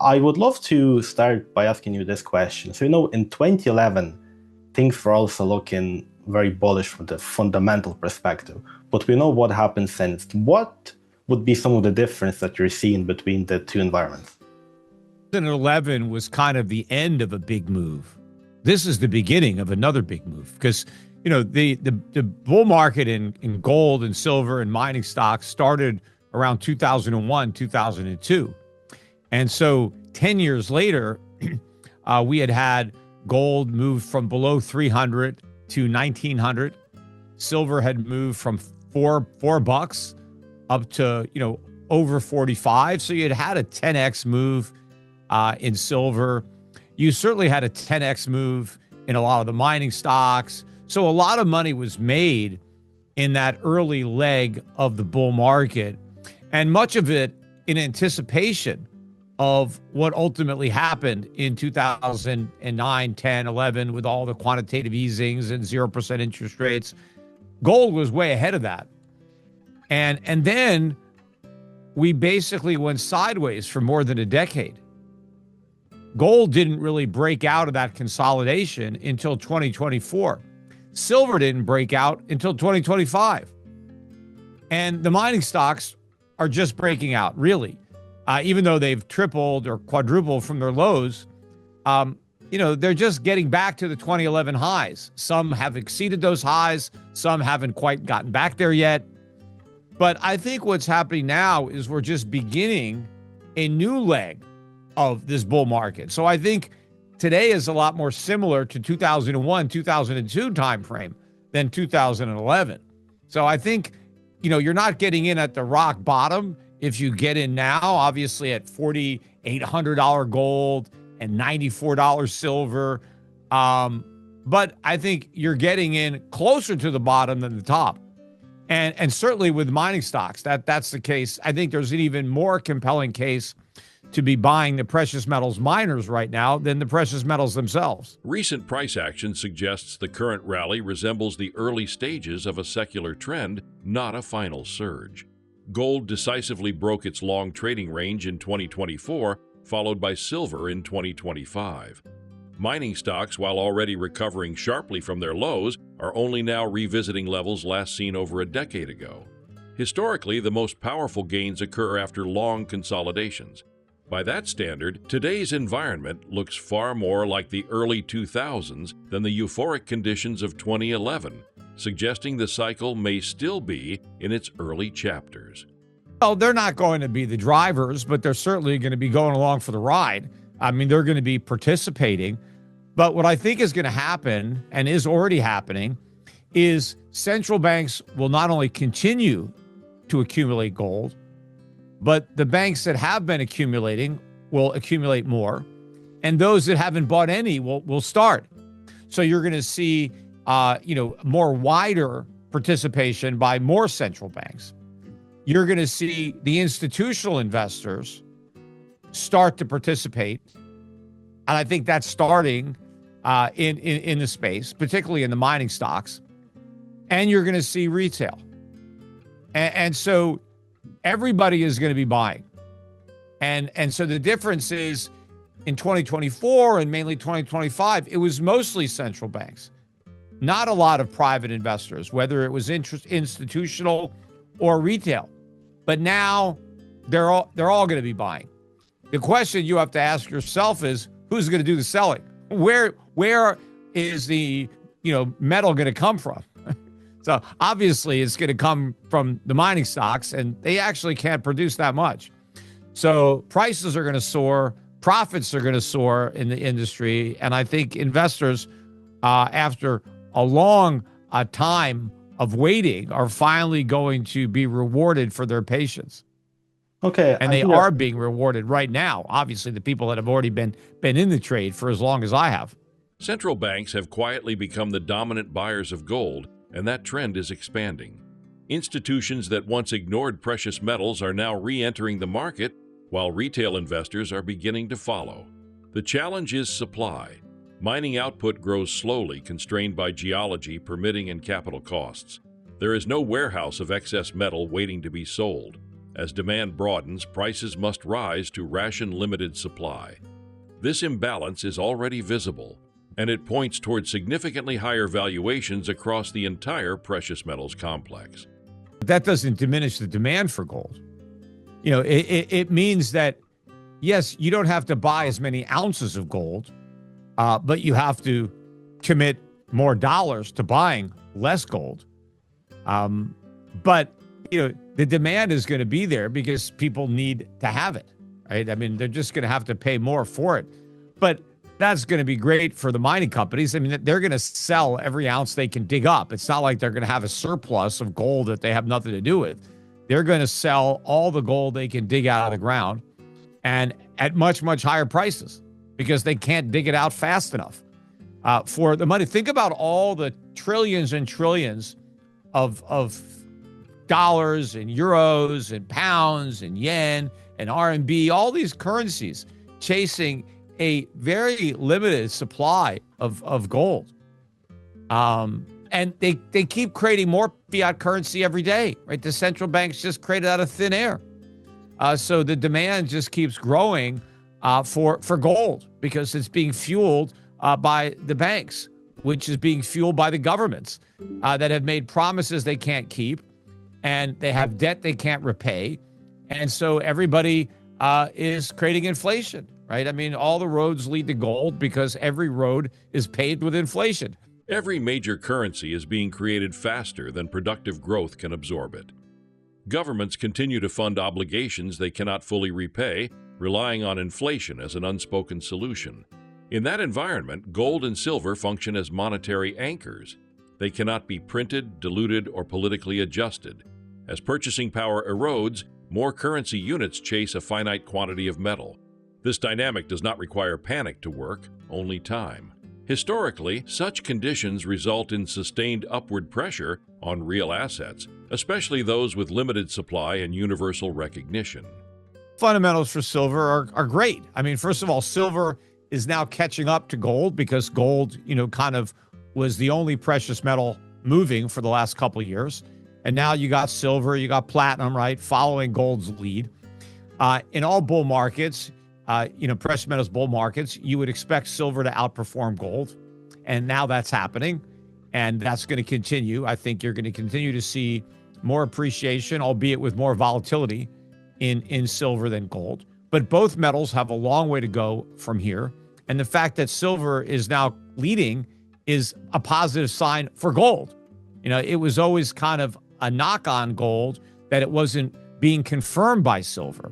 I would love to start by asking you this question. So, in 2011, things were also looking very bullish from the fundamental perspective, but we know what happened since. What would be some of the difference that you're seeing between the two environments? 2011 was kind of the end of a big move. This is the beginning of another big move because the bull market in gold and silver and mining stocks started around 2001, 2002. And so 10 years later, we had gold move from below 300 to 1900. Silver had moved from four bucks up to, over 45. So you had a 10x move in silver. You certainly had a 10x move in a lot of the mining stocks. So a lot of money was made in that early leg of the bull market, and much of it in anticipation of what ultimately happened in 2009, 10, 11 with all the quantitative easings and 0% interest rates. Gold was way ahead of that. And then we basically went sideways for more than a decade. Gold didn't really break out of that consolidation until 2024. Silver didn't break out until 2025. And the mining stocks are just breaking out, really. Even though they've tripled or quadrupled from their lows, they're just getting back to the 2011 highs. Some have exceeded those highs. Some haven't quite gotten back there yet. But I think what's happening now is we're just beginning a new leg of this bull market. So I think today is a lot more similar to 2001, 2002 timeframe than 2011. So I think, you're not getting in at the rock bottom if you get in now, obviously at $4,800 gold and $94 silver. But I think you're getting in closer to the bottom than the top. And certainly with mining stocks, that's the case. I think there's an even more compelling case to be buying the precious metals miners right now than the precious metals themselves. Recent price action suggests the current rally resembles the early stages of a secular trend, not a final surge. Gold decisively broke its long trading range in 2024, followed by silver in 2025. Mining stocks, while already recovering sharply from their lows, are only now revisiting levels last seen over a decade ago. Historically, the most powerful gains occur after long consolidations. By that standard, today's environment looks far more like the early 2000s than the euphoric conditions of 2011, suggesting the cycle may still be in its early chapters. Well, they're not going to be the drivers, but they're certainly going to be going along for the ride. I mean, they're going to be participating. But what I think is going to happen, and is already happening, is central banks will not only continue to accumulate gold, but the banks that have been accumulating will accumulate more, and those that haven't bought any will start. So you're going to see, more wider participation by more central banks. You're going to see the institutional investors start to participate, and I think that's starting in the space, particularly in the mining stocks. And you're going to see retail, and so everybody is going to be buying. And so the difference is in 2024 and mainly 2025, it was mostly central banks, not a lot of private investors, whether it was institutional or retail. But now they're all going to be buying. The question you have to ask yourself is, who's going to do the selling? Where is the metal going to come from? So obviously it's going to come from the mining stocks, and they actually can't produce that much. So prices are going to soar, profits are going to soar in the industry. And I think investors, after a long time of waiting, are finally going to be rewarded for their patience. Okay. And they are being rewarded right now. Obviously, the people that have already been in the trade for as long as I have. Central banks have quietly become the dominant buyers of gold, and that trend is expanding. Institutions that once ignored precious metals are now re-entering the market, while retail investors are beginning to follow. The challenge is supply. Mining output grows slowly, constrained by geology, permitting, and capital costs. There is no warehouse of excess metal waiting to be sold. As demand broadens, prices must rise to ration limited supply. This imbalance is already visible, and it points toward significantly higher valuations across the entire precious metals complex. That doesn't diminish the demand for gold. It means that, yes, you don't have to buy as many ounces of gold, but you have to commit more dollars to buying less gold. But the demand is going to be there because people need to have it, right? I mean, they're just going to have to pay more for it. But that's going to be great for the mining companies. I mean, they're going to sell every ounce they can dig up. It's not like they're going to have a surplus of gold that they have nothing to do with. They're going to sell all the gold they can dig out of the ground, and at much, much higher prices because they can't dig it out fast enough for the money. Think about all the trillions and trillions of dollars and euros and pounds and yen and RMB, all these currencies chasing a very limited supply of gold. And they keep creating more fiat currency every day, right? The central banks just created out of thin air. So the demand just keeps growing for gold because it's being fueled by the banks, which is being fueled by the governments that have made promises they can't keep, and they have debt they can't repay. And so everybody is creating inflation, right? I mean, all the roads lead to gold because every road is paved with inflation. Every major currency is being created faster than productive growth can absorb it. Governments continue to fund obligations they cannot fully repay, relying on inflation as an unspoken solution. In that environment, gold and silver function as monetary anchors. They cannot be printed, diluted, or politically adjusted. As purchasing power erodes, more currency units chase a finite quantity of metal. This dynamic does not require panic to work, only time. Historically, such conditions result in sustained upward pressure on real assets, especially those with limited supply and universal recognition. Fundamentals for silver are great. I mean, first of all, silver is now catching up to gold because gold, kind of was the only precious metal moving for the last couple of years. And now you got silver, you got platinum, right, following gold's lead. In all bull markets, precious metals bull markets, you would expect silver to outperform gold. And now that's happening. And that's going to continue. I think you're going to continue to see more appreciation, albeit with more volatility in silver than gold. But both metals have a long way to go from here. And the fact that silver is now leading is a positive sign for gold. It was always kind of a knock on gold that it wasn't being confirmed by silver.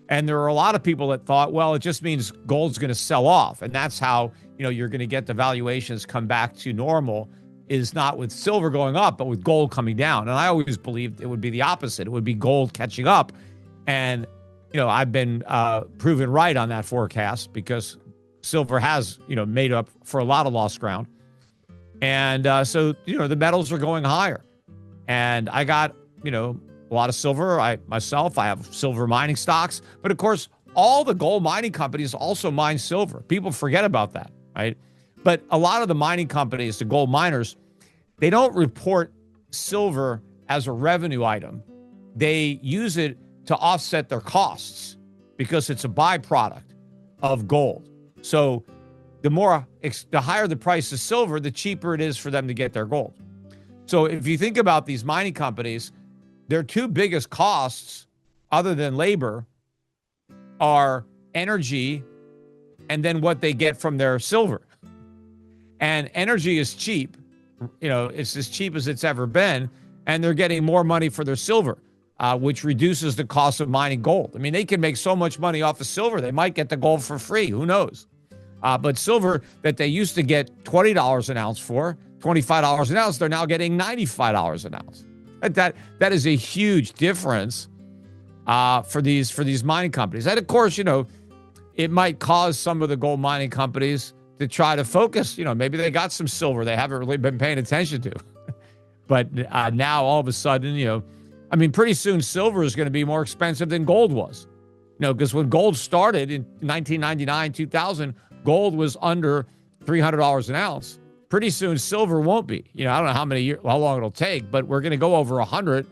And there are a lot of people that thought, well, it just means gold's going to sell off. And that's how, you're going to get the valuations come back to normal, is not with silver going up, but with gold coming down. And I always believed it would be the opposite. It would be gold catching up. And, I've been proven right on that forecast because silver has, made up for a lot of lost ground. And so, the metals are going higher. And I got, a lot of silver. I have silver mining stocks. But of course, all the gold mining companies also mine silver. People forget about that, right? But a lot of the mining companies, the gold miners, they don't report silver as a revenue item. They use it to offset their costs because it's a byproduct of gold. So the higher the price of silver, the cheaper it is for them to get their gold. So if you think about these mining companies, their two biggest costs, other than labor, are energy and then what they get from their silver. And energy is cheap. It's as cheap as it's ever been. And they're getting more money for their silver, which reduces the cost of mining gold. I mean, they can make so much money off of silver, they might get the gold for free. Who knows? But silver that they used to get $20 an ounce for, $25 an ounce, they're now getting $95 an ounce. That is a huge difference for these mining companies. And of course, it might cause some of the gold mining companies to try to focus. Maybe they got some silver they haven't really been paying attention to. But now all of a sudden, pretty soon silver is going to be more expensive than gold was. Because when gold started in 1999, 2000, gold was under $300 an ounce. Pretty soon silver won't be. I don't know how long it'll take, but we're going to go over 100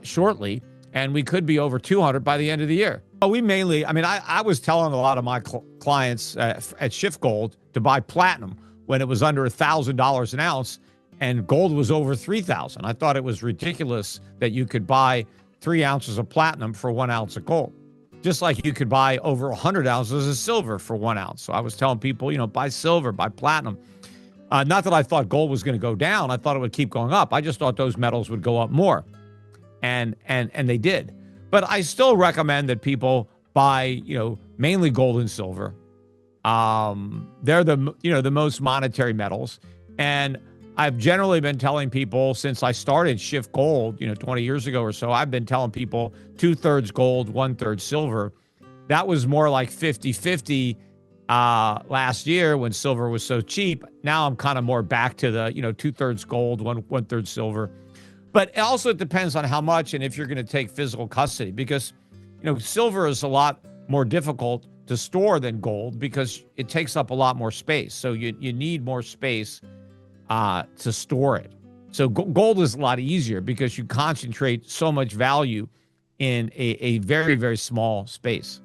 shortly. and we could be over 200 by the end of the year. But we mainly, I was telling a lot of my clients at Shift Gold to buy platinum when it was under $1,000 an ounce, and gold was over 3,000. I thought it was ridiculous that you could buy 3 ounces of platinum for 1 ounce of gold, just like you could buy over 100 ounces of silver for 1 ounce. So I was telling people, buy silver, buy platinum. Not that I thought gold was going to go down. I thought it would keep going up. I just thought those metals would go up more. And they did. But I still recommend that people buy, mainly gold and silver. They're the most monetary metals. And I've generally been telling people since I started Shift Gold, 20 years ago or so, I've been telling people 2/3 gold, 1/3 silver. That was more like 50-50 last year when silver was so cheap. Now I'm kind of more back to the, 2/3 gold, 1/3 silver. But it also depends on how much and if you're going to take physical custody, because, silver is a lot more difficult to store than gold because it takes up a lot more space. So you need more space to store it. So gold is a lot easier because you concentrate so much value in a very, very small space.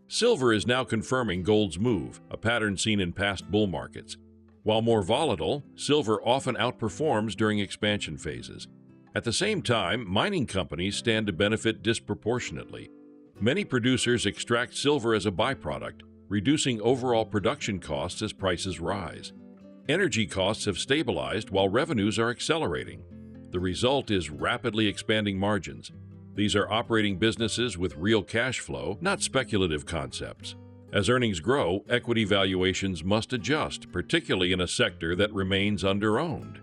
Silver is now confirming gold's move, a pattern seen in past bull markets. While more volatile, silver often outperforms during expansion phases. At the same time, mining companies stand to benefit disproportionately. Many producers extract silver as a byproduct, reducing overall production costs as prices rise. Energy costs have stabilized while revenues are accelerating. The result is rapidly expanding margins. These are operating businesses with real cash flow, not speculative concepts. As earnings grow, equity valuations must adjust, particularly in a sector that remains underowned.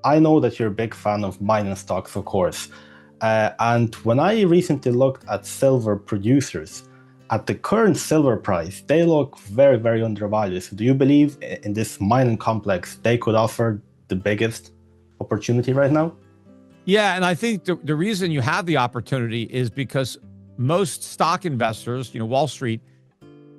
I know that you're a big fan of mining stocks, of course. And when I recently looked at silver producers, at the current silver price, they look very, very undervalued. So do you believe in this mining complex, they could offer the biggest opportunity right now? Yeah, and I think the reason you have the opportunity is because most stock investors, Wall Street,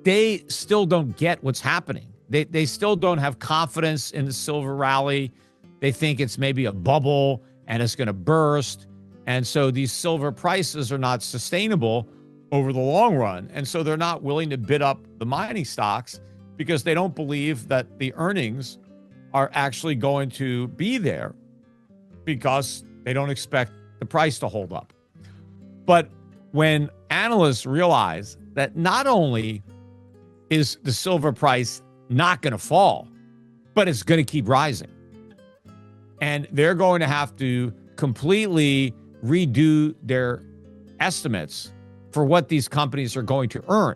they still don't get what's happening. They still don't have confidence in the silver rally. They think it's maybe a bubble and it's going to burst. And so these silver prices are not sustainable over the long run. And so they're not willing to bid up the mining stocks because they don't believe that the earnings are actually going to be there because they don't expect the price to hold up. But when analysts realize that not only is the silver price not going to fall, but it's going to keep rising, and they're going to have to completely redo their estimates for what these companies are going to earn.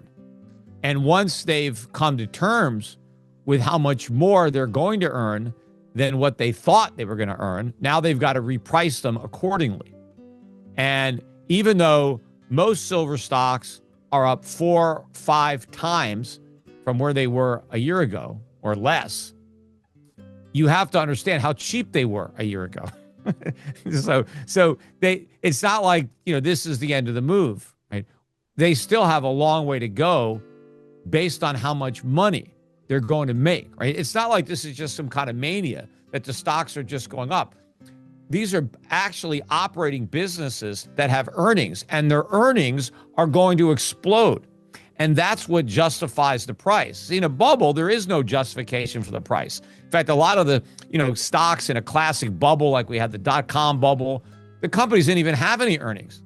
And once they've come to terms with how much more they're going to earn than what they thought they were going to earn, now they've got to reprice them accordingly. And even though most silver stocks are up 4-5 times from where they were a year ago or less, you have to understand how cheap they were a year ago. So it's not like, this is the end of the move, right? They still have a long way to go based on how much money they're going to make, right? It's not like this is just some kind of mania that the stocks are just going up. These are actually operating businesses that have earnings, and their earnings are going to explode. And that's what justifies the price. In a bubble, there is no justification for the price. In fact, a lot of the, stocks in a classic bubble, like we had the dot-com bubble, the companies didn't even have any earnings.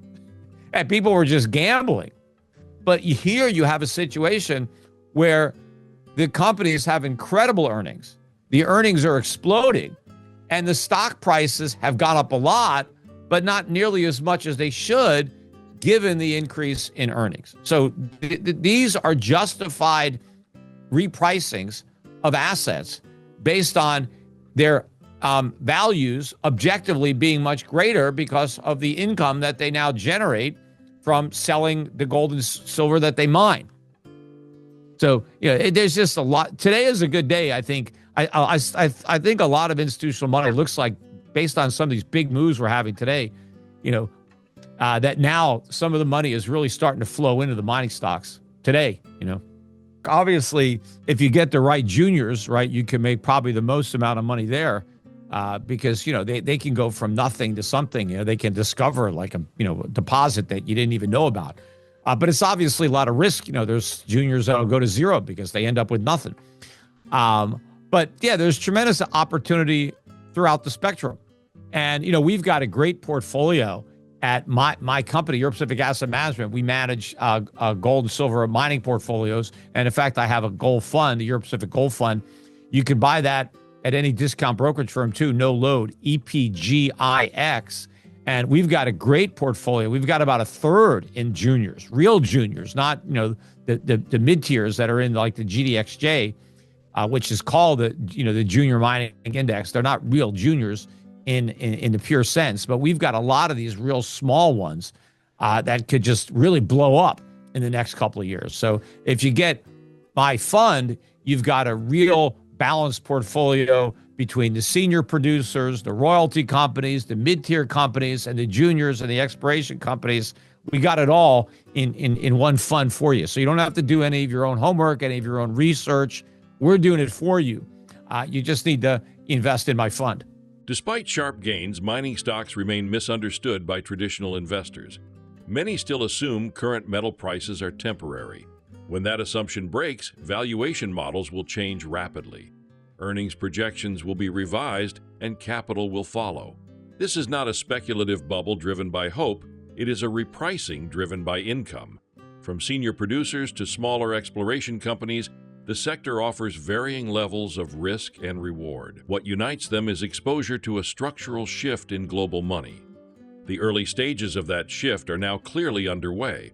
And people were just gambling. But here you have a situation where the companies have incredible earnings. The earnings are exploding, and the stock prices have gone up a lot, but not nearly as much as they should, given the increase in earnings. So these are justified repricings of assets based on their values objectively being much greater because of the income that they now generate from selling the gold and silver that they mine. So, there's just a lot. Today is a good day, I think. I think a lot of institutional money looks like, based on some of these big moves we're having today, that now some of the money is really starting to flow into the mining stocks today. Obviously, if you get the right juniors, right, you can make probably the most amount of money there. because they can go from nothing to something. They can discover like a deposit that you didn't even know about. But it's obviously a lot of risk. There's juniors that'll go to zero because they end up with nothing. But yeah, there's tremendous opportunity throughout the spectrum. And, we've got a great portfolio at my company, Europe Pacific Asset Management. We manage gold and silver mining portfolios. And in fact, I have a gold fund, the Europe Pacific Gold Fund. You can buy that at any discount brokerage firm too, no load, EPGIX. And we've got a great portfolio. We've got about a third in juniors, real juniors, not, the mid-tiers that are in like the GDXJ, which is called the junior mining index. They're not real juniors in the pure sense, but we've got a lot of these real small ones that could just really blow up in the next couple of years. So if you get my fund, you've got a real balanced portfolio between the senior producers, the royalty companies, the mid-tier companies, and the juniors and the exploration companies. We got it all in one fund for you. So you don't have to do any of your own homework, any of your own research. We're doing it for you. You just need to invest in my fund. Despite sharp gains, mining stocks remain misunderstood by traditional investors. Many still assume current metal prices are temporary. When that assumption breaks, valuation models will change rapidly. Earnings projections will be revised and capital will follow. This is not a speculative bubble driven by hope, it is a repricing driven by income. From senior producers to smaller exploration companies, the sector offers varying levels of risk and reward. What unites them is exposure to a structural shift in global money. The early stages of that shift are now clearly underway.